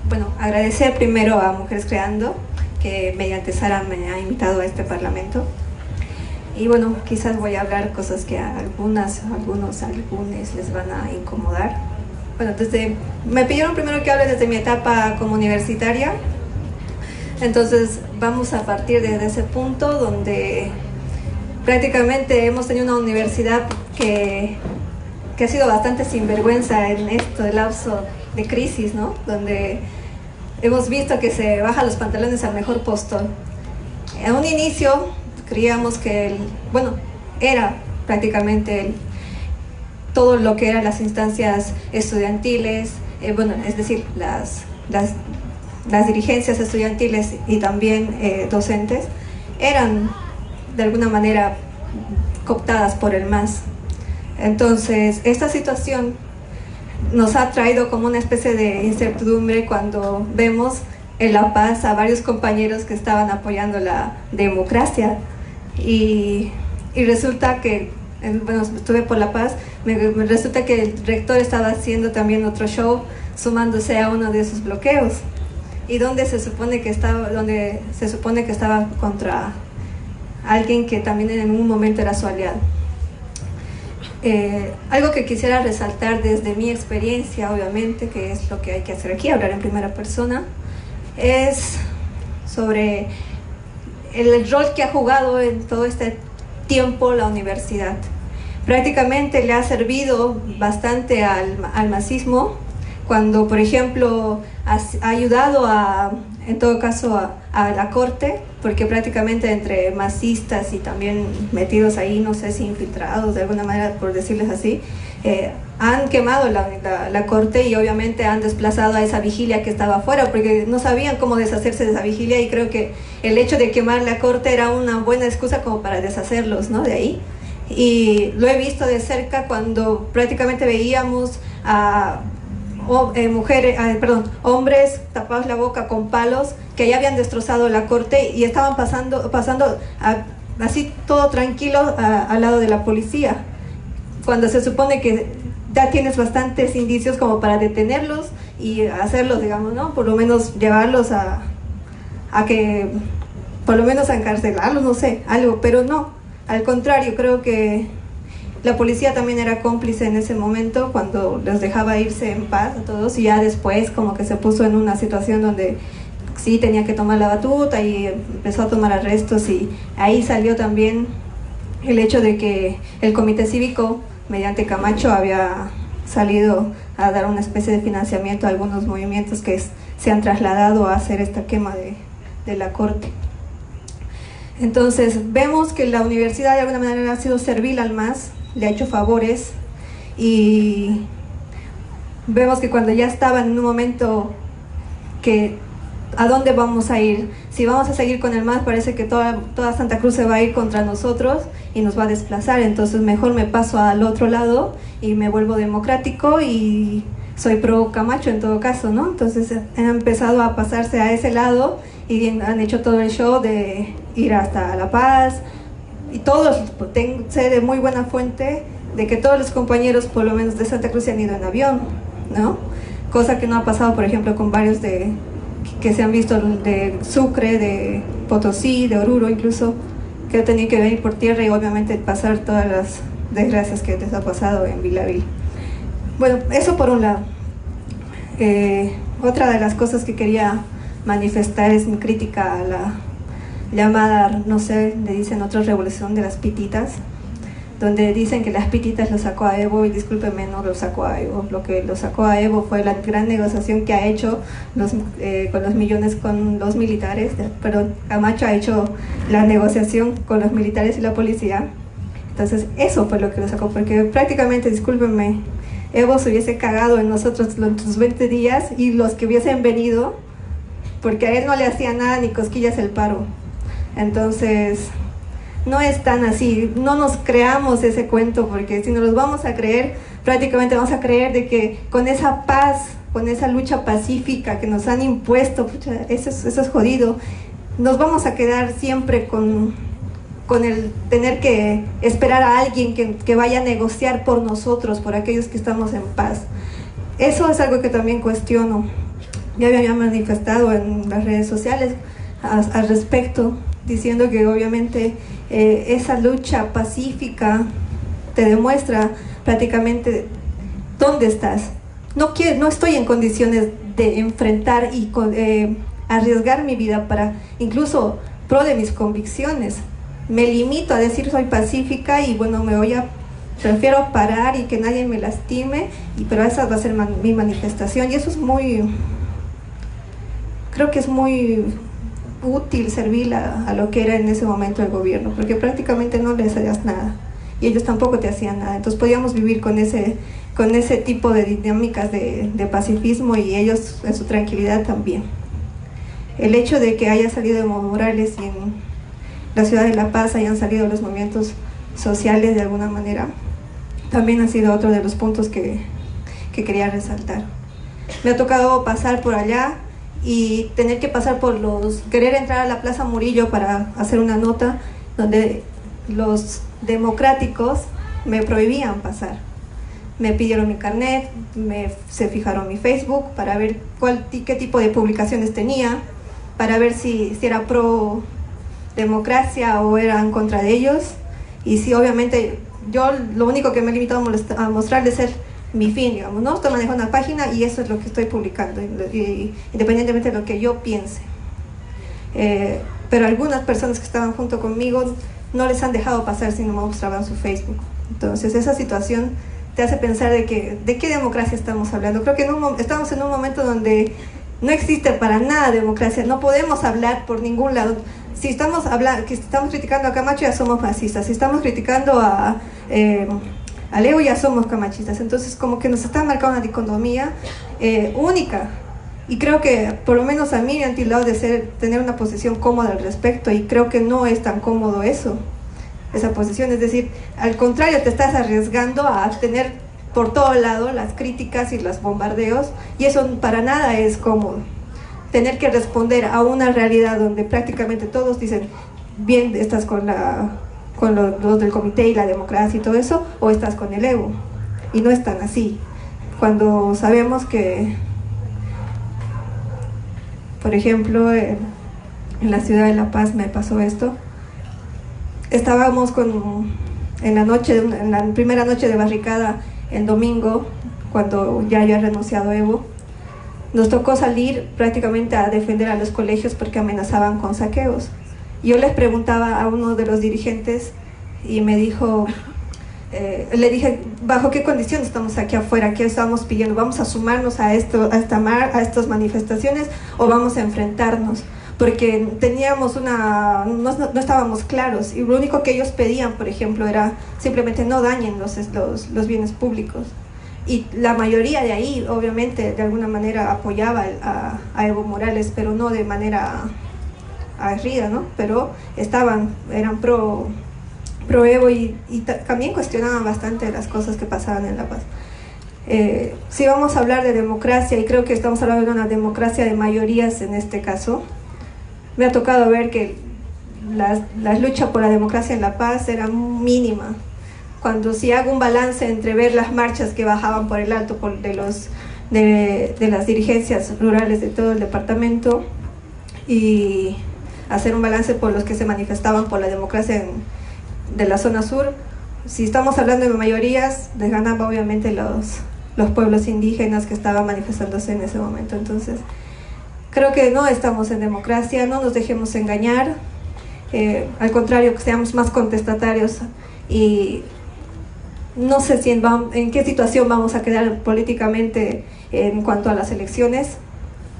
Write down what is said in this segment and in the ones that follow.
Bueno, agradecer primero a Mujeres Creando, que mediante Sara me ha invitado a este parlamento. Y bueno, quizás voy a hablar cosas que a algunos les van a incomodar. Bueno, me pidieron primero que hable desde mi etapa como universitaria. Entonces vamos a partir desde ese punto donde prácticamente hemos tenido una universidad que ha sido bastante sinvergüenza en este lapso de crisis, ¿no? Donde hemos visto que se baja los pantalones al mejor postor. A un inicio creíamos que era prácticamente todo lo que eran las instancias estudiantiles, es decir, las dirigencias estudiantiles y también docentes, eran de alguna manera cooptadas por el MAS. Entonces, esta situación nos ha traído como una especie de incertidumbre cuando vemos en La Paz a varios compañeros que estaban apoyando la democracia y resulta que, estuve por La Paz, resulta que el rector estaba haciendo también otro show sumándose a uno de esos bloqueos y donde se supone que estaba contra alguien que también en un momento era su aliado. Algo que quisiera resaltar desde mi experiencia, obviamente, que es lo que hay que hacer aquí, hablar en primera persona, es sobre el rol que ha jugado en todo este tiempo la universidad. Prácticamente le ha servido bastante al masismo cuando, por ejemplo, ha ayudado en todo caso a la corte, porque prácticamente entre masistas y también metidos ahí, no sé si infiltrados de alguna manera, por decirles así, han quemado la corte y obviamente han desplazado a esa vigilia que estaba afuera, porque no sabían cómo deshacerse de esa vigilia y creo que el hecho de quemar la corte era una buena excusa como para deshacerlos, ¿no? De ahí. Y lo he visto de cerca cuando prácticamente veíamos a hombres tapados la boca con palos que ya habían destrozado la corte y estaban pasando así todo tranquilo al lado de la policía, cuando se supone que ya tienes bastantes indicios como para detenerlos y hacerlos, digamos, ¿no? Por lo menos llevarlos a que, por lo menos a encarcelarlos, no sé, algo, pero no, al contrario, creo que la policía también era cómplice en ese momento cuando los dejaba irse en paz a todos y ya después como que se puso en una situación donde sí tenía que tomar la batuta y empezó a tomar arrestos y ahí salió también el hecho de que el comité cívico mediante Camacho había salido a dar una especie de financiamiento a algunos movimientos que se han trasladado a hacer esta quema de la corte. Entonces vemos que la universidad de alguna manera ha sido servil al MAS, le ha hecho favores y vemos que cuando ya estaba en un momento que ¿a dónde vamos a ir? Si vamos a seguir con el MAS parece que toda Santa Cruz se va a ir contra nosotros y nos va a desplazar, entonces mejor me paso al otro lado y me vuelvo democrático y soy pro Camacho en todo caso, ¿no? Entonces han empezado a pasarse a ese lado y han hecho todo el show de ir hasta La Paz y todos, sé de muy buena fuente de que todos los compañeros por lo menos de Santa Cruz se han ido en avión, ¿no? Cosa que no ha pasado por ejemplo con varios que se han visto de Sucre, de Potosí, de Oruro incluso, que tenían que venir por tierra y obviamente pasar todas las desgracias que les ha pasado en Vilavil. Bueno, eso por un lado. Otra de las cosas que quería manifestar es mi crítica a la llamada, no sé, le dicen otra revolución de las pititas, donde dicen que las pititas lo sacó a Evo y discúlpeme, no lo sacó a Evo, lo que lo sacó a Evo fue la gran negociación que ha hecho con los millones con los militares, perdón, Camacho ha hecho la negociación con los militares y la policía, entonces eso fue lo que lo sacó, porque prácticamente, discúlpenme, Evo se hubiese cagado en nosotros los 20 días y los que hubiesen venido, porque a él no le hacía nada ni cosquillas el paro. Entonces no es tan así, no nos creamos ese cuento, porque si nos los vamos a creer, prácticamente vamos a creer de que con esa paz, con esa lucha pacífica que nos han impuesto, pucha, eso es jodido, nos vamos a quedar siempre con el tener que esperar a alguien que vaya a negociar por nosotros, por aquellos que estamos en paz. Eso es algo que también cuestiono. ya había manifestado en las redes sociales al respecto, diciendo que obviamente esa lucha pacífica te demuestra prácticamente dónde estás. No estoy en condiciones de enfrentar y arriesgar mi vida para incluso pro de mis convicciones. Me limito a decir soy pacífica y bueno, prefiero parar y que nadie me lastime, pero esa va a ser mi manifestación, y eso es creo que es muy útil, servir a lo que era en ese momento el gobierno, porque prácticamente no les hacías nada y ellos tampoco te hacían nada. Entonces podíamos vivir con ese tipo de dinámicas de pacifismo, y ellos en su tranquilidad también. El hecho de que haya salido Evo Morales y en la ciudad de La Paz hayan salido los movimientos sociales de alguna manera, también ha sido otro de los puntos que quería resaltar. Me ha tocado pasar por allá y tener que pasar querer entrar a la Plaza Murillo para hacer una nota donde los democráticos me prohibían pasar. Me pidieron mi carnet, se fijaron mi Facebook para ver qué tipo de publicaciones tenía, para ver si era pro democracia o era en contra de ellos. Y sí, obviamente yo lo único que me he limitado a mostrarles es mi fin, digamos, ¿no? Estoy manejando una página y eso es lo que estoy publicando, independientemente de lo que yo piense. Pero algunas personas que estaban junto conmigo no les han dejado pasar si no mostraban su Facebook. Entonces esa situación te hace pensar de qué democracia estamos hablando. Creo que estamos en un momento donde no existe para nada democracia, no podemos hablar por ningún lado. Si estamos criticando a Camacho, ya somos fascistas. Si estamos criticando a Evo, ya somos camachistas. Entonces como que nos está marcando una dicotomía única, y creo que por lo menos a mí me han tildado de tener una posición cómoda al respecto, y creo que no es tan cómodo esa posición. Es decir, al contrario, te estás arriesgando a tener por todo lado las críticas y los bombardeos, y eso para nada es cómodo. Tener que responder a una realidad donde prácticamente todos dicen, bien, estás con los del comité y la democracia y todo eso, o estás con el Evo, y no es tan así. Cuando sabemos que, por ejemplo, en la ciudad de La Paz me pasó esto. Estábamos en la primera noche de barricada el domingo, cuando ya había renunciado Evo. Nos tocó salir prácticamente a defender a los colegios porque amenazaban con saqueos. Yo les preguntaba a uno de los dirigentes y me dijo, le dije, ¿bajo qué condiciones estamos aquí afuera? ¿Qué estamos pidiendo? ¿Vamos a sumarnos a estas manifestaciones o vamos a enfrentarnos? Porque teníamos no estábamos claros, y lo único que ellos pedían, por ejemplo, era simplemente no dañen los bienes públicos. Y la mayoría de ahí, obviamente, de alguna manera apoyaba a Evo Morales, pero no de manera aguerrida, ¿no? Pero eran pro Evo, y también cuestionaban bastante las cosas que pasaban en La Paz. Si vamos a hablar de democracia, y creo que estamos hablando de una democracia de mayorías en este caso, me ha tocado ver que la lucha por la democracia en La Paz era mínima. Si hago un balance entre ver las marchas que bajaban por el alto de las dirigencias rurales de todo el departamento, y hacer un balance por los que se manifestaban por la democracia de la zona sur, si estamos hablando de mayorías, les ganaba obviamente los pueblos indígenas que estaban manifestándose en ese momento. Entonces creo que no estamos en democracia, no nos dejemos engañar, al contrario, que seamos más contestatarios. Y no sé en qué situación vamos a quedar políticamente en cuanto a las elecciones.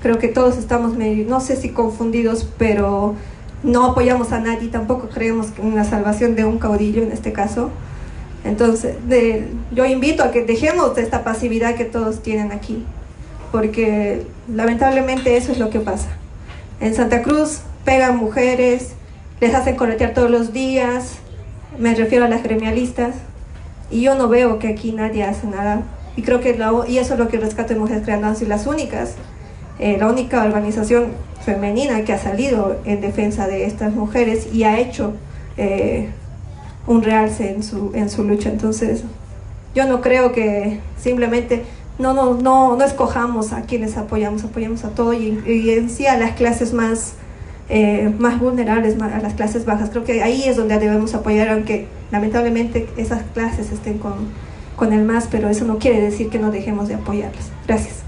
Creo que todos estamos medio, no sé si confundidos, pero no apoyamos a nadie, tampoco creemos en la salvación de un caudillo en este caso. Entonces yo invito a que dejemos de esta pasividad que todos tienen aquí, porque lamentablemente eso es lo que pasa. En Santa Cruz pegan mujeres, les hacen corretear todos los días, me refiero a las gremialistas, y yo no veo que aquí nadie hace nada. Y creo que y eso es lo que Rescate de Mujeres Creando han sido las únicas, la única organización femenina que ha salido en defensa de estas mujeres y ha hecho un realce en su lucha. Entonces yo no creo que simplemente no escojamos a quienes apoyamos a todo y en sí a las clases más vulnerables, a las clases bajas. Creo que ahí es donde debemos apoyar, aunque lamentablemente esas clases estén con el MAS, pero eso no quiere decir que no dejemos de apoyarlas. Gracias.